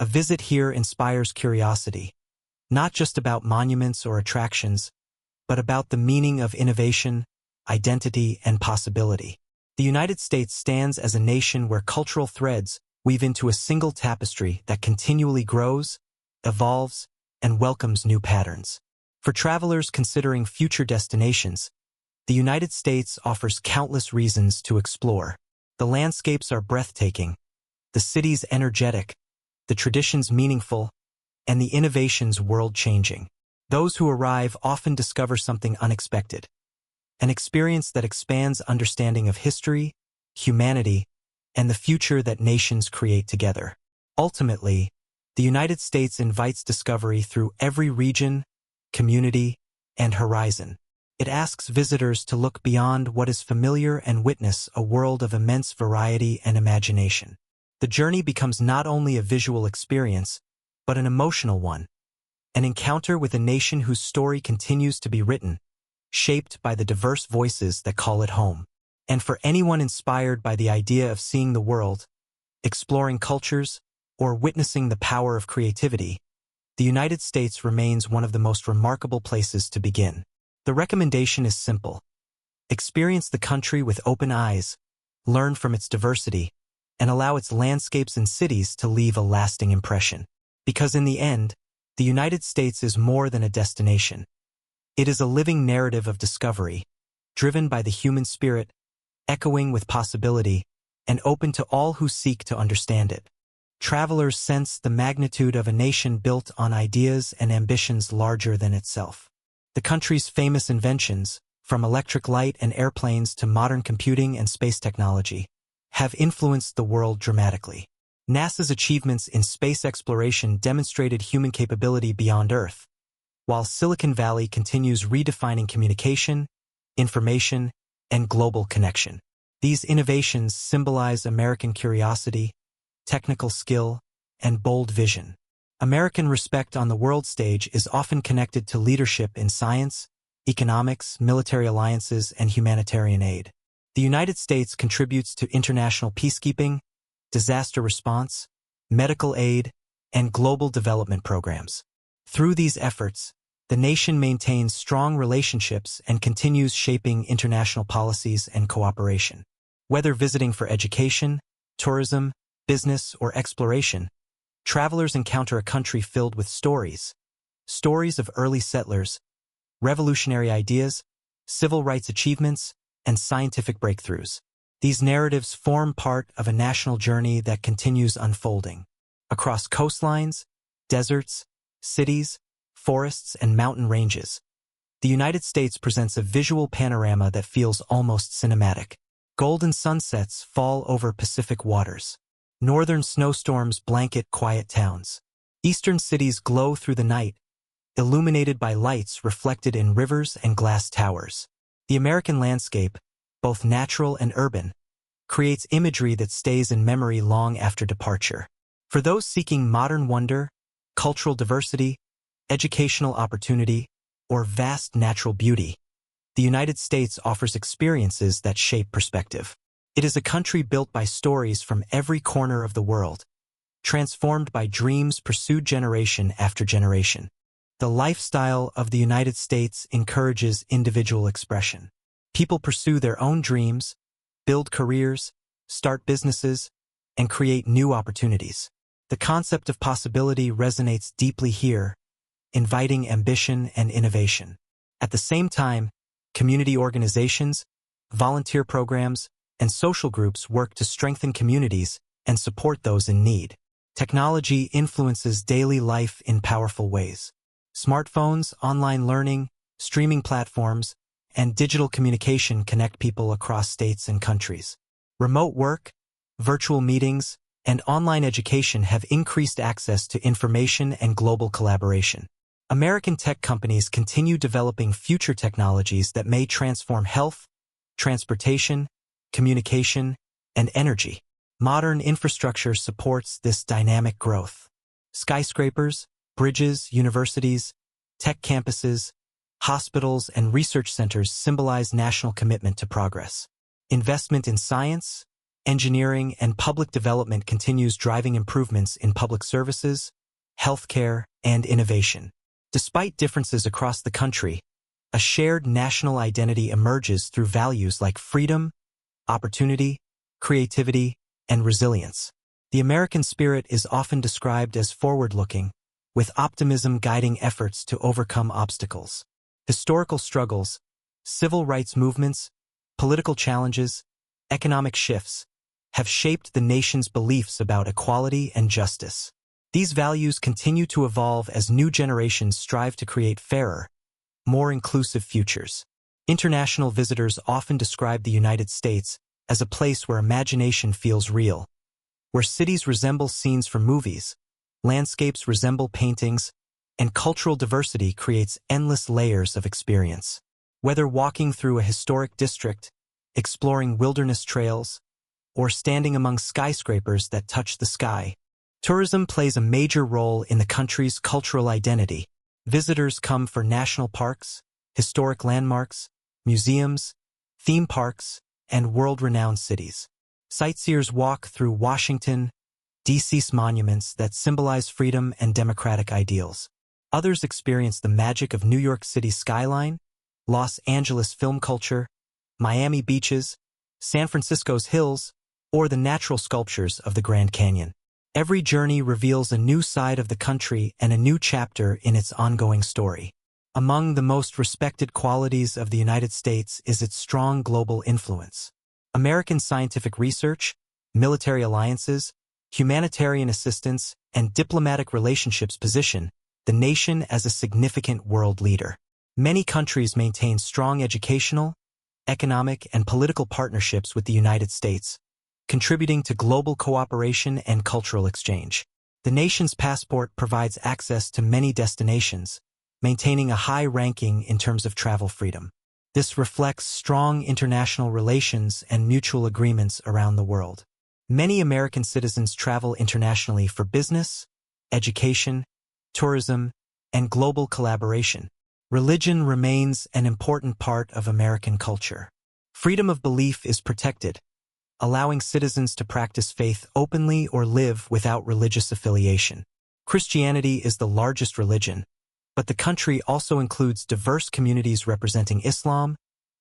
A visit here inspires curiosity, not just about monuments or attractions, but about the meaning of innovation, identity, and possibility. The United States stands as a nation where cultural threads weave into a single tapestry that continually grows, evolves, and welcomes new patterns. For travelers considering future destinations, the United States offers countless reasons to explore. The landscapes are breathtaking, the cities energetic, the traditions meaningful, and the innovations world-changing. Those who arrive often discover something unexpected, an experience that expands understanding of history, humanity, and the future that nations create together. Ultimately, the United States invites discovery through every region, community, and horizon. It asks visitors to look beyond what is familiar and witness a world of immense variety and imagination. The journey becomes not only a visual experience, but an emotional one, an encounter with a nation whose story continues to be written, shaped by the diverse voices that call it home. And for anyone inspired by the idea of seeing the world, exploring cultures, or witnessing the power of creativity, the United States remains one of the most remarkable places to begin. The recommendation is simple. Experience the country with open eyes, learn from its diversity, and allow its landscapes and cities to leave a lasting impression. Because in the end, the United States is more than a destination. It is a living narrative of discovery, driven by the human spirit, echoing with possibility, and open to all who seek to understand it. Travelers sense the magnitude of a nation built on ideas and ambitions larger than itself. The country's famous inventions, from electric light and airplanes to modern computing and space technology, have influenced the world dramatically. NASA's achievements in space exploration demonstrated human capability beyond Earth, while Silicon Valley continues redefining communication, information, and global connection. These innovations symbolize American curiosity, technical skill, and bold vision. American respect on the world stage is often connected to leadership in science, economics, military alliances, and humanitarian aid. The United States contributes to international peacekeeping, disaster response, medical aid, and global development programs. Through these efforts, the nation maintains strong relationships and continues shaping international policies and cooperation. Whether visiting for education, tourism, business, or exploration, travelers encounter a country filled with stories of early settlers, revolutionary ideas, civil rights achievements, and scientific breakthroughs. These narratives form part of a national journey that continues unfolding. Across coastlines, deserts, cities, forests, and mountain ranges, the United States presents a visual panorama that feels almost cinematic. Golden sunsets fall over Pacific waters. Northern snowstorms blanket quiet towns. Eastern cities glow through the night, illuminated by lights reflected in rivers and glass towers. The American landscape, both natural and urban, creates imagery that stays in memory long after departure. For those seeking modern wonder, cultural diversity, educational opportunity, or vast natural beauty, the United States offers experiences that shape perspective. It is a country built by stories from every corner of the world, transformed by dreams pursued generation after generation. The lifestyle of the United States encourages individual expression. People pursue their own dreams, build careers, start businesses, and create new opportunities. The concept of possibility resonates deeply here, inviting ambition and innovation. At the same time, community organizations, volunteer programs, and social groups work to strengthen communities and support those in need. Technology influences daily life in powerful ways. Smartphones, online learning, streaming platforms, and digital communication connect people across states and countries. Remote work, virtual meetings, and online education have increased access to information and global collaboration. American tech companies continue developing future technologies that may transform health, transportation, communication, and energy. Modern infrastructure supports this dynamic growth. Skyscrapers, bridges, universities, tech campuses, hospitals, and research centers symbolize national commitment to progress. Investment in science, engineering, and public development continues driving improvements in public services, healthcare, and innovation. Despite differences across the country, a shared national identity emerges through values like freedom, opportunity, creativity, and resilience. The American spirit is often described as forward-looking, with optimism guiding efforts to overcome obstacles. Historical struggles, civil rights movements, political challenges, economic shifts have shaped the nation's beliefs about equality and justice. These values continue to evolve as new generations strive to create fairer, more inclusive futures. International visitors often describe the United States as a place where imagination feels real, where cities resemble scenes from movies, landscapes resemble paintings, and cultural diversity creates endless layers of experience. Whether walking through a historic district, exploring wilderness trails, or standing among skyscrapers that touch the sky, tourism plays a major role in the country's cultural identity. Visitors come for national parks, historic landmarks, museums, theme parks, and world-renowned cities. Sightseers walk through Washington, D.C.'s monuments that symbolize freedom and democratic ideals. Others experience the magic of New York City's skyline, Los Angeles film culture, Miami beaches, San Francisco's hills, or the natural sculptures of the Grand Canyon. Every journey reveals a new side of the country and a new chapter in its ongoing story. Among the most respected qualities of the United States is its strong global influence. American scientific research, military alliances, humanitarian assistance, and diplomatic relationships position the nation as a significant world leader. Many countries maintain strong educational, economic, and political partnerships with the United States, contributing to global cooperation and cultural exchange. The nation's passport provides access to many destinations, maintaining a high ranking in terms of travel freedom. This reflects strong international relations and mutual agreements around the world. Many American citizens travel internationally for business, education, tourism, and global collaboration. Religion remains an important part of American culture. Freedom of belief is protected, allowing citizens to practice faith openly or live without religious affiliation. Christianity is the largest religion, but the country also includes diverse communities representing Islam,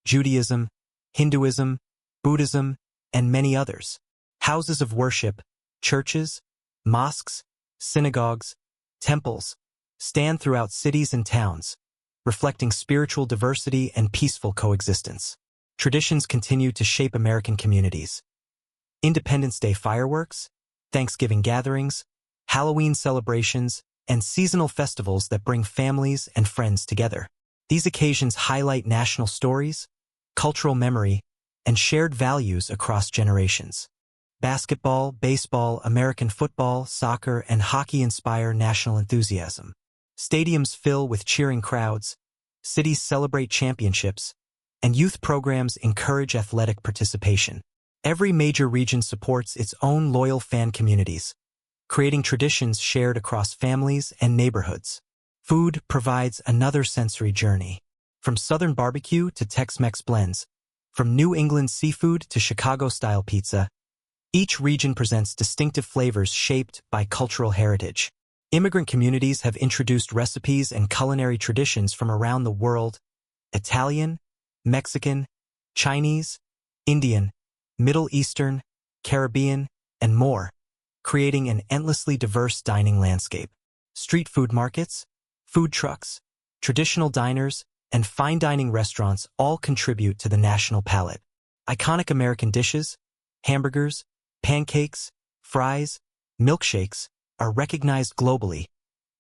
Judaism, Hinduism, Buddhism, and many others. Houses of worship, churches, mosques, synagogues, temples stand throughout cities and towns, reflecting spiritual diversity and peaceful coexistence. Traditions continue to shape American communities. Independence Day fireworks, Thanksgiving gatherings, Halloween celebrations, and seasonal festivals that bring families and friends together. These occasions highlight national stories, cultural memory, and shared values across generations. Basketball, baseball, American football, soccer, and hockey inspire national enthusiasm. Stadiums fill with cheering crowds, cities celebrate championships, and youth programs encourage athletic participation. Every major region supports its own loyal fan communities, creating traditions shared across families and neighborhoods. Food provides another sensory journey. From Southern barbecue to Tex-Mex blends, from New England seafood to Chicago-style pizza, each region presents distinctive flavors shaped by cultural heritage. Immigrant communities have introduced recipes and culinary traditions from around the world: Italian, Mexican, Chinese, Indian, Middle Eastern, Caribbean, and more, creating an endlessly diverse dining landscape. Street food markets, food trucks, traditional diners, and fine dining restaurants all contribute to the national palate. Iconic American dishes, hamburgers, pancakes, fries, milkshakes, are recognized globally,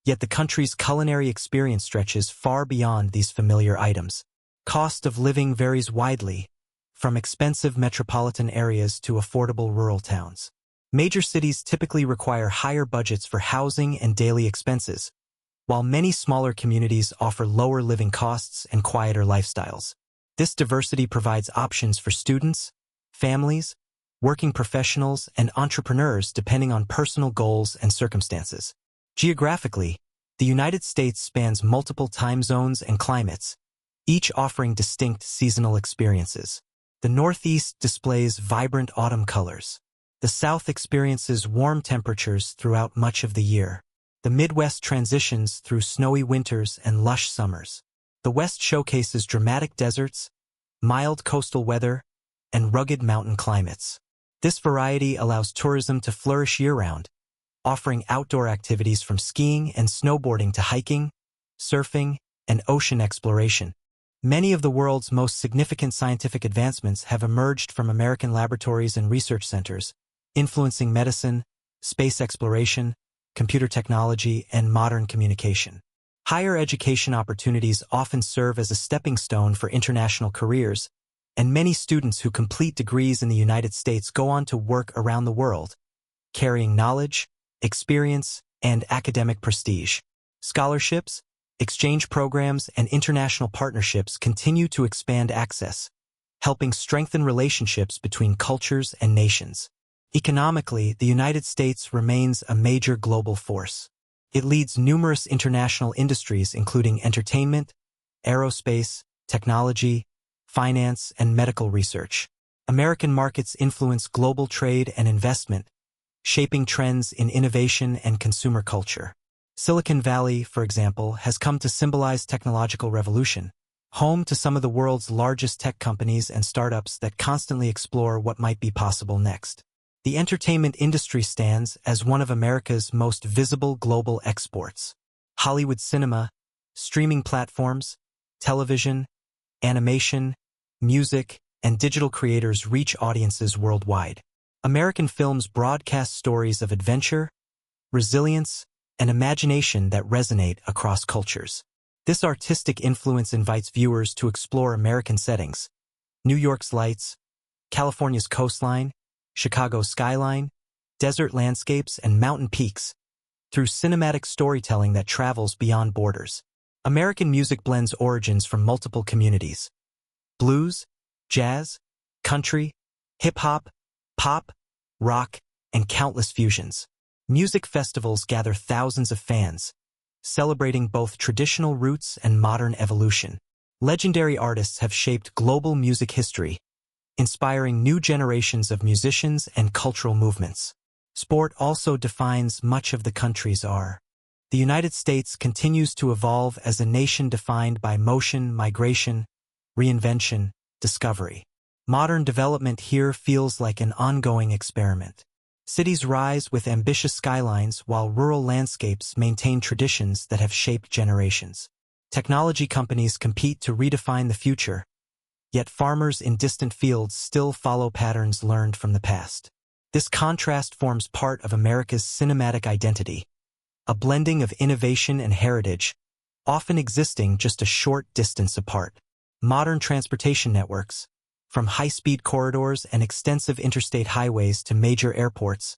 yet the country's culinary experience stretches far beyond these familiar items. Cost of living varies widely, from expensive metropolitan areas to affordable rural towns. Major cities typically require higher budgets for housing and daily expenses, while many smaller communities offer lower living costs and quieter lifestyles. This diversity provides options for students, families, working professionals, and entrepreneurs depending on personal goals and circumstances. Geographically, the United States spans multiple time zones and climates, each offering distinct seasonal experiences. The Northeast displays vibrant autumn colors. The South experiences warm temperatures throughout much of the year. The Midwest transitions through snowy winters and lush summers. The West showcases dramatic deserts, mild coastal weather, and rugged mountain climates. This variety allows tourism to flourish year-round, offering outdoor activities from skiing and snowboarding to hiking, surfing, and ocean exploration. Many of the world's most significant scientific advancements have emerged from American laboratories and research centers, influencing medicine, space exploration, computer technology, and modern communication. Higher education opportunities often serve as a stepping stone for international careers, and many students who complete degrees in the United States go on to work around the world, carrying knowledge, experience, and academic prestige. Scholarships, exchange programs, and international partnerships continue to expand access, helping strengthen relationships between cultures and nations. Economically, the United States remains a major global force. It leads numerous international industries including entertainment, aerospace, technology, finance, and medical research. American markets influence global trade and investment, shaping trends in innovation and consumer culture. Silicon Valley, for example, has come to symbolize technological revolution, home to some of the world's largest tech companies and startups that constantly explore what might be possible next. The entertainment industry stands as one of America's most visible global exports. Hollywood cinema, streaming platforms, television, animation, music, and digital creators reach audiences worldwide. American films broadcast stories of adventure, resilience, and imagination that resonate across cultures. This artistic influence invites viewers to explore American settings, New York's lights, California's coastline, Chicago's skyline, desert landscapes, and mountain peaks, through cinematic storytelling that travels beyond borders. American music blends origins from multiple communities: blues, jazz, country, hip-hop, pop, rock, and countless fusions. Music festivals gather thousands of fans, celebrating both traditional roots and modern evolution. Legendary artists have shaped global music history, inspiring new generations of musicians and cultural movements. Sport also defines much of the country's art. The United States continues to evolve as a nation defined by motion, migration, reinvention, discovery. Modern development here feels like an ongoing experiment. Cities rise with ambitious skylines while rural landscapes maintain traditions that have shaped generations. Technology companies compete to redefine the future, yet farmers in distant fields still follow patterns learned from the past. This contrast forms part of America's cinematic identity, a blending of innovation and heritage, often existing just a short distance apart. Modern transportation networks, from high-speed corridors and extensive interstate highways to major airports,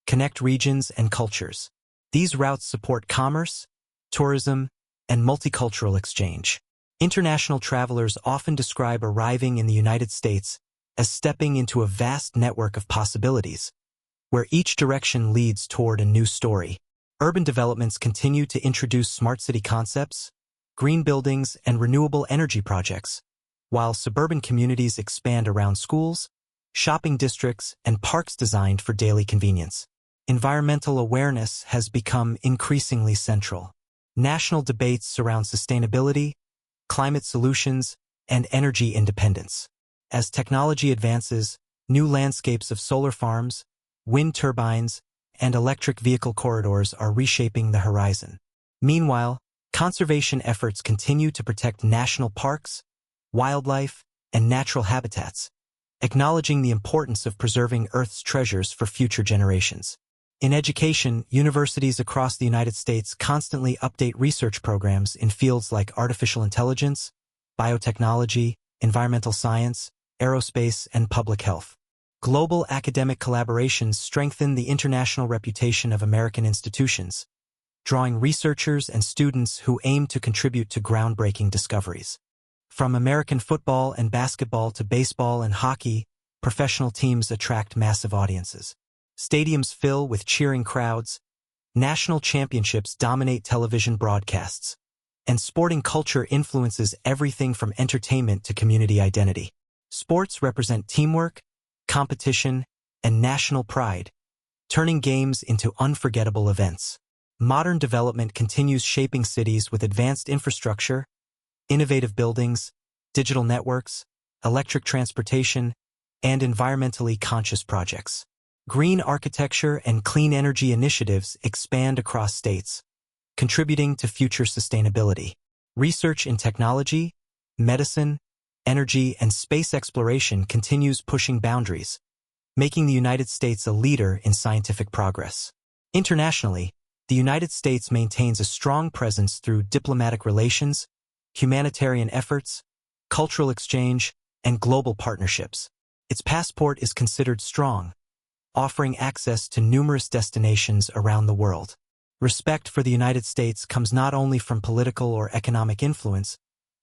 connect regions and cultures. These routes support commerce, tourism, and multicultural exchange. International travelers often describe arriving in the United States as stepping into a vast network of possibilities, where each direction leads toward a new story. Urban developments continue to introduce smart city concepts, green buildings, and renewable energy projects, while suburban communities expand around schools, shopping districts, and parks designed for daily convenience. Environmental awareness has become increasingly central. National debates surround sustainability, climate solutions, and energy independence. As technology advances, new landscapes of solar farms, wind turbines, and electric vehicle corridors are reshaping the horizon. Meanwhile, conservation efforts continue to protect national parks, wildlife, and natural habitats, acknowledging the importance of preserving Earth's treasures for future generations. In education, universities across the United States constantly update research programs in fields like artificial intelligence, biotechnology, environmental science, aerospace, and public health. Global academic collaborations strengthen the international reputation of American institutions, drawing researchers and students who aim to contribute to groundbreaking discoveries. From American football and basketball to baseball and hockey, professional teams attract massive audiences. Stadiums fill with cheering crowds, national championships dominate television broadcasts, and sporting culture influences everything from entertainment to community identity. Sports represent teamwork, competition, and national pride, turning games into unforgettable events. Modern development continues shaping cities with advanced infrastructure, innovative buildings, digital networks, electric transportation, and environmentally conscious projects. Green architecture and clean energy initiatives expand across states, contributing to future sustainability. Research in technology, medicine, energy, and space exploration continues pushing boundaries, making the United States a leader in scientific progress. Internationally, the United States maintains a strong presence through diplomatic relations, humanitarian efforts, cultural exchange, and global partnerships. Its passport is considered strong, offering access to numerous destinations around the world. Respect for the United States comes not only from political or economic influence,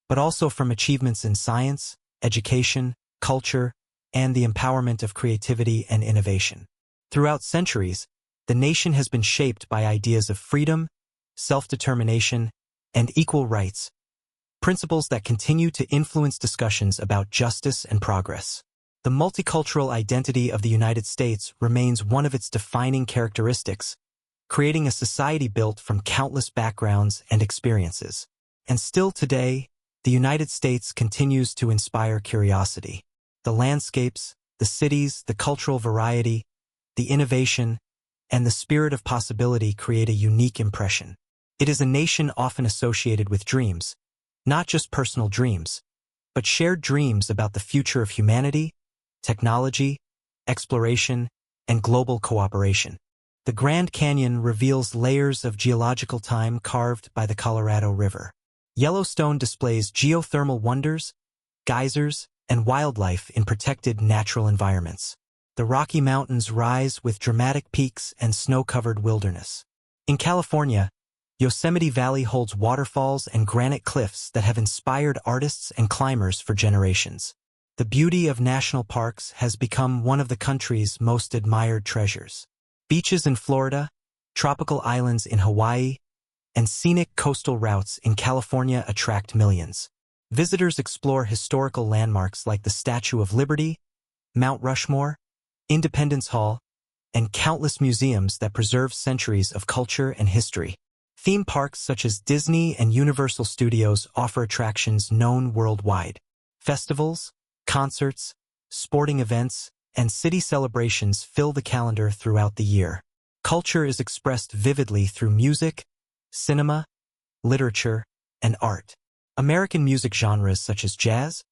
but also from achievements in science, education, culture, and the empowerment of creativity and innovation. Throughout centuries, the nation has been shaped by ideas of freedom, self-determination, and equal rights, principles that continue to influence discussions about justice and progress. The multicultural identity of the United States remains one of its defining characteristics, creating a society built from countless backgrounds and experiences. And still today, the United States continues to inspire curiosity. The landscapes, the cities, the cultural variety, the innovation, and the spirit of possibility create a unique impression. It is a nation often associated with dreams, not just personal dreams, but shared dreams about the future of humanity, technology, exploration, and global cooperation. The Grand Canyon reveals layers of geological time carved by the Colorado River. Yellowstone displays geothermal wonders, geysers, and wildlife in protected natural environments. The Rocky Mountains rise with dramatic peaks and snow-covered wilderness. In California, Yosemite Valley holds waterfalls and granite cliffs that have inspired artists and climbers for generations. The beauty of national parks has become one of the country's most admired treasures. Beaches in Florida, tropical islands in Hawaii, and scenic coastal routes in California attract millions. Visitors explore historical landmarks like the Statue of Liberty, Mount Rushmore, Independence Hall, and countless museums that preserve centuries of culture and history. Theme parks such as Disney and Universal Studios offer attractions known worldwide. Festivals, concerts, sporting events, and city celebrations fill the calendar throughout the year. Culture is expressed vividly through music, cinema, literature, and art. American music genres such as jazz,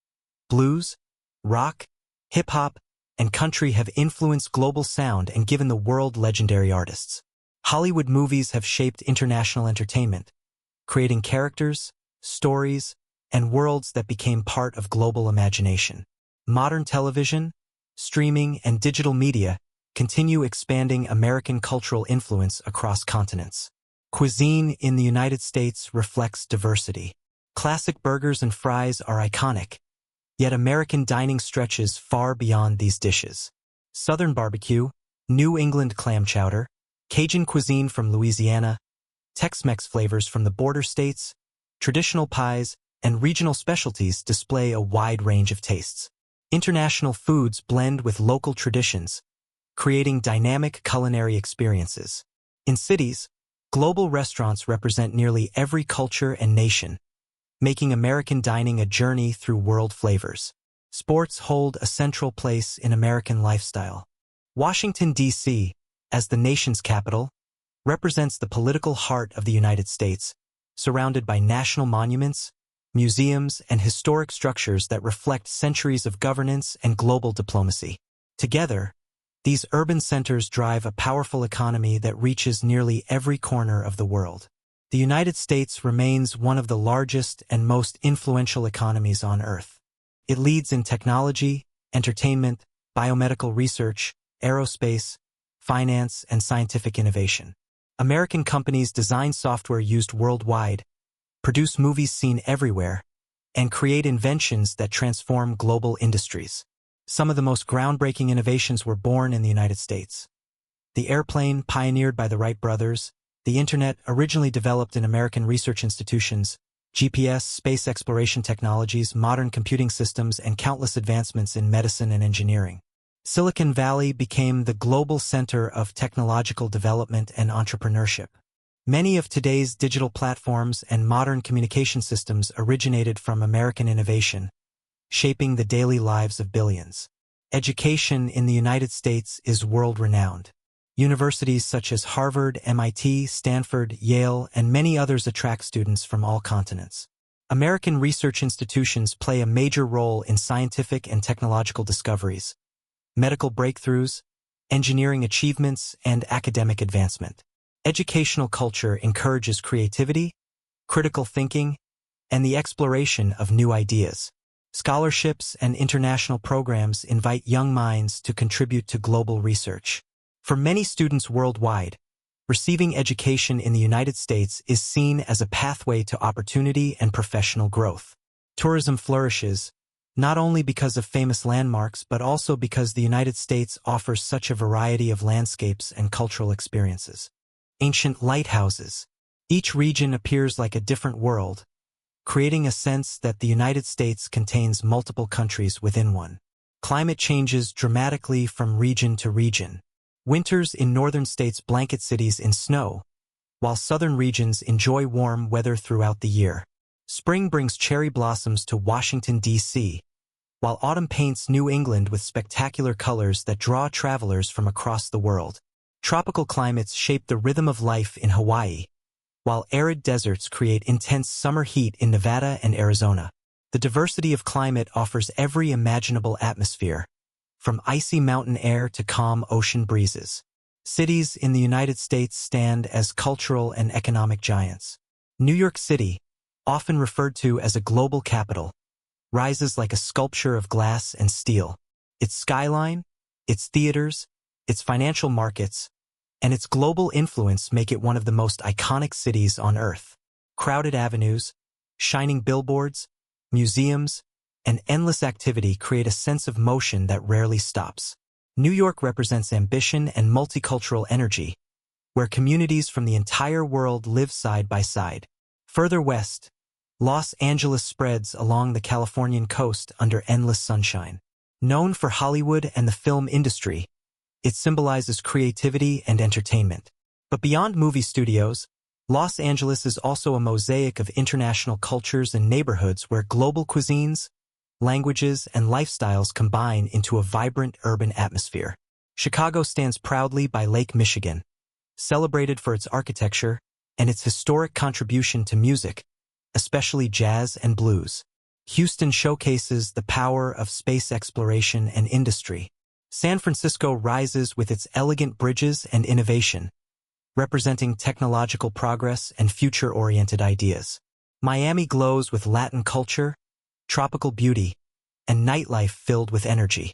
blues, rock, hip-hop, and country have influenced global sound and given the world legendary artists. Hollywood movies have shaped international entertainment, creating characters, stories, and worlds that became part of global imagination. Modern television, streaming, and digital media continue expanding American cultural influence across continents. Cuisine in the United States reflects diversity. Classic burgers and fries are iconic, yet American dining stretches far beyond these dishes. Southern barbecue, New England clam chowder, Cajun cuisine from Louisiana, Tex-Mex flavors from the border states, traditional pies, and regional specialties display a wide range of tastes. International foods blend with local traditions, creating dynamic culinary experiences. In cities, global restaurants represent nearly every culture and nation, making American dining a journey through world flavors. Sports hold a central place in American lifestyle. Washington, D.C., as the nation's capital, represents the political heart of the United States, surrounded by national monuments, museums, and historic structures that reflect centuries of governance and global diplomacy. Together, these urban centers drive a powerful economy that reaches nearly every corner of the world. The United States remains one of the largest and most influential economies on Earth. It leads in technology, entertainment, biomedical research, aerospace, finance, and scientific innovation. American companies design software used worldwide, produce movies seen everywhere, and create inventions that transform global industries. Some of the most groundbreaking innovations were born in the United States. The airplane, pioneered by the Wright brothers, the Internet, originally developed in American research institutions, GPS, space exploration technologies, modern computing systems, and countless advancements in medicine and engineering. Silicon Valley became the global center of technological development and entrepreneurship. Many of today's digital platforms and modern communication systems originated from American innovation, shaping the daily lives of billions. Education in the United States is world-renowned. Universities such as Harvard, MIT, Stanford, Yale, and many others attract students from all continents. American research institutions play a major role in scientific and technological discoveries, medical breakthroughs, engineering achievements, and academic advancement. Educational culture encourages creativity, critical thinking, and the exploration of new ideas. Scholarships and international programs invite young minds to contribute to global research. For many students worldwide, receiving education in the United States is seen as a pathway to opportunity and professional growth. Tourism flourishes, not only because of famous landmarks but also because the United States offers such a variety of landscapes and cultural experiences. Ancient lighthouses. Each region appears like a different world, creating a sense that the United States contains multiple countries within one. Climate changes dramatically from region to region. Winters in northern states blanket cities in snow, while southern regions enjoy warm weather throughout the year. Spring brings cherry blossoms to Washington, D.C., while autumn paints New England with spectacular colors that draw travelers from across the world. Tropical climates shape the rhythm of life in Hawaii, while arid deserts create intense summer heat in Nevada and Arizona. The diversity of climate offers every imaginable atmosphere, from icy mountain air to calm ocean breezes. Cities in the United States stand as cultural and economic giants. New York City, often referred to as a global capital, rises like a sculpture of glass and steel. Its skyline, its theaters, its financial markets, and its global influence make it one of the most iconic cities on Earth. Crowded avenues, shining billboards, museums, and endless activity create a sense of motion that rarely stops. New York represents ambition and multicultural energy, where communities from the entire world live side by side. Further west, Los Angeles spreads along the Californian coast under endless sunshine. Known for Hollywood and the film industry, it symbolizes creativity and entertainment. But beyond movie studios, Los Angeles is also a mosaic of international cultures and neighborhoods where global cuisines, languages, and lifestyles combine into a vibrant urban atmosphere. Chicago stands proudly by Lake Michigan, celebrated for its architecture and its historic contribution to music, especially jazz and blues. Houston showcases the power of space exploration and industry. San Francisco rises with its elegant bridges and innovation, representing technological progress and future-oriented ideas. Miami glows with Latin culture, tropical beauty, and nightlife filled with energy.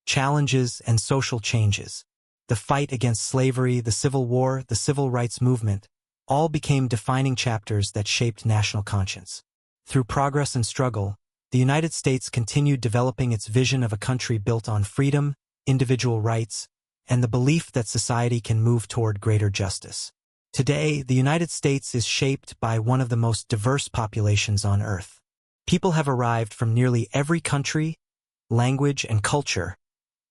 Challenges and social changes. The fight against slavery, the Civil War, the Civil Rights Movement, all became defining chapters that shaped national conscience. Through progress and struggle, the United States continued developing its vision of a country built on freedom, individual rights, and the belief that society can move toward greater justice. Today, the United States is shaped by one of the most diverse populations on Earth. People have arrived from nearly every country, language, and culture,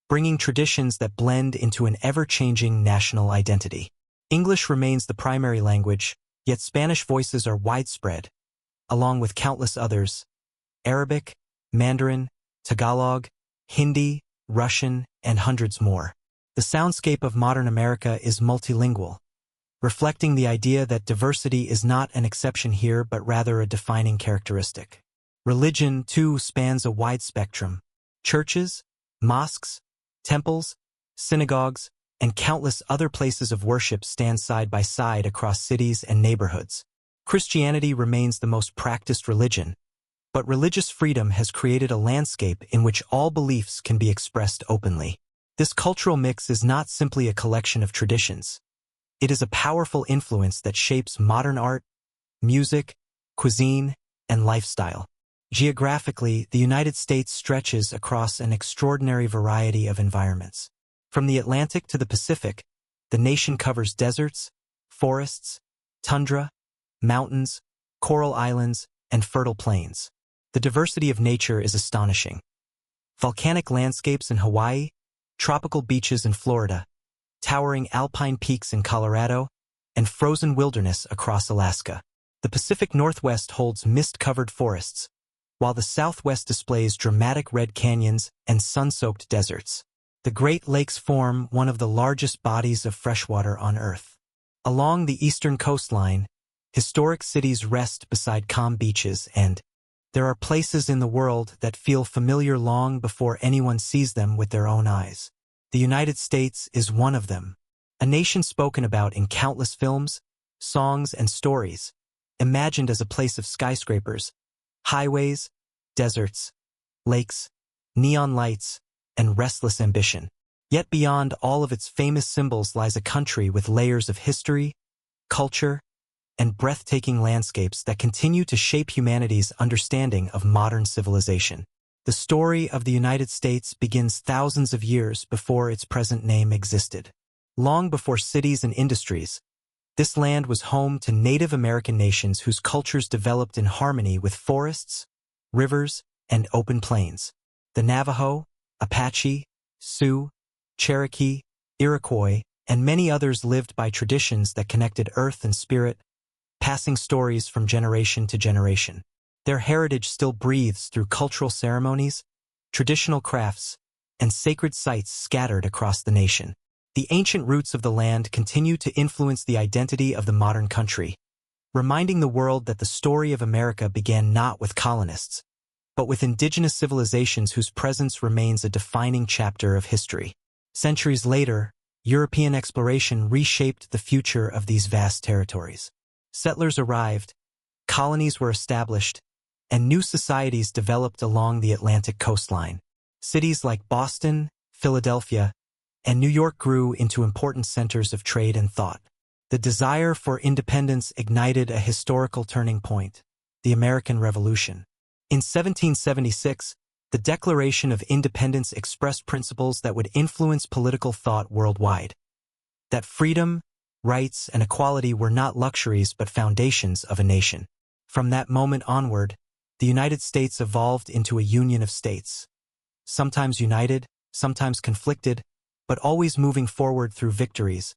bringing traditions that blend into an ever-changing national identity. English remains the primary language, yet Spanish voices are widespread, along with countless others: Arabic, Mandarin, Tagalog, Hindi, Russian, and hundreds more. The soundscape of modern America is multilingual, reflecting the idea that diversity is not an exception here but rather a defining characteristic. Religion, too, spans a wide spectrum. Churches, mosques, temples, synagogues, and countless other places of worship stand side by side across cities and neighborhoods. Christianity remains the most practiced religion, but religious freedom has created a landscape in which all beliefs can be expressed openly. This cultural mix is not simply a collection of traditions. It is a powerful influence that shapes modern art, music, cuisine, and lifestyle. Geographically, the United States stretches across an extraordinary variety of environments. From the Atlantic to the Pacific, the nation covers deserts, forests, tundra, mountains, coral islands, and fertile plains. The diversity of nature is astonishing. Volcanic landscapes in Hawaii, tropical beaches in Florida, towering alpine peaks in Colorado, and frozen wilderness across Alaska. The Pacific Northwest holds mist-covered forests, while the Southwest displays dramatic red canyons and sun-soaked deserts. The Great Lakes form one of the largest bodies of freshwater on Earth. Along the eastern coastline, historic cities rest beside calm beaches, and there are places in the world that feel familiar long before anyone sees them with their own eyes. The United States is one of them, a nation spoken about in countless films, songs, and stories, imagined as a place of skyscrapers, highways, deserts, lakes, neon lights, and restless ambition. Yet beyond all of its famous symbols lies a country with layers of history, culture, and breathtaking landscapes that continue to shape humanity's understanding of modern civilization. The story of the United States begins thousands of years before its present name existed. Long before cities and industries, this land was home to Native American nations whose cultures developed in harmony with forests, rivers, and open plains. The Navajo, Apache, Sioux, Cherokee, Iroquois, and many others lived by traditions that connected earth and spirit, passing stories from generation to generation. Their heritage still breathes through cultural ceremonies, traditional crafts, and sacred sites scattered across the nation. The ancient roots of the land continue to influence the identity of the modern country, reminding the world that the story of America began not with colonists, but with indigenous civilizations whose presence remains a defining chapter of history. Centuries later, European exploration reshaped the future of these vast territories. Settlers arrived, colonies were established, and new societies developed along the Atlantic coastline. Cities like Boston, Philadelphia, and New York grew into important centers of trade and thought. The desire for independence ignited a historical turning point, the American Revolution. In 1776, the Declaration of Independence expressed principles that would influence political thought worldwide. That freedom, rights, and equality were not luxuries but foundations of a nation. From that moment onward, the United States evolved into a union of states. Sometimes united, sometimes conflicted, but always moving forward through victories,